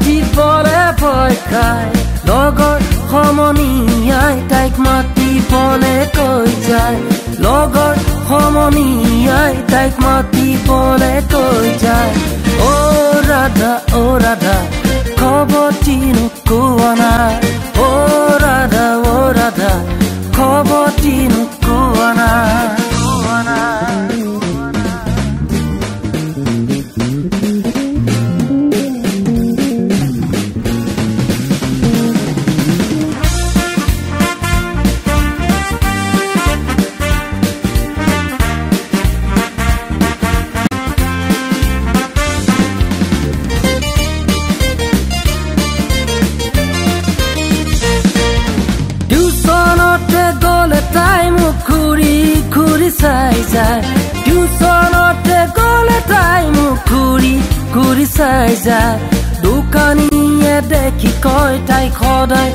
মাটিত বলে ভয় খায় লগৰ সমনীয়াই তাইক মাতিবলে কৈ যায় লগৰ সমনীয়াই তাইক মাতিবলে কৈ যায় ও ৰাধা খবৰটি নোকোৱা নাই ও ৰাধা খবৰটি নোকোৱা নাই টিউচনতে গলে তাই মোক ঘূৰি চাই যায় দোকানীয়ে দেখি কয় তাই সদায়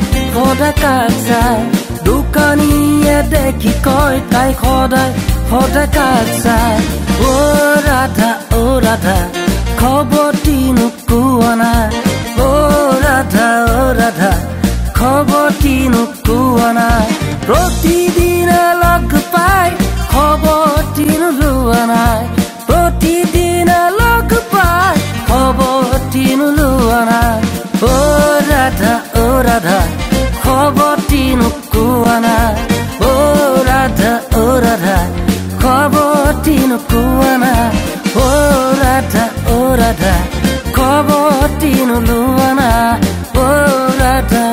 কাক যায় দোকানীয়ে দেখি কয় তাই সদায় কাক যায় ও ৰাধা খবৰটি নোকোৱা নাই ও ৰাধা খবৰটি নোকোৱা নাই প্ৰতিদিনে লগ পাই খবৰটি নোলোৱা নাই প্ৰতিদিনে লগ পাই খবৰটি নোলোৱা নাই ও ৰাধা খবৰটি নোকোৱা নাই ও ৰাধা খবৰটি নোকোৱা নাই ও ৰাধা খবৰটি নোলোৱা নাই ও ৰাধা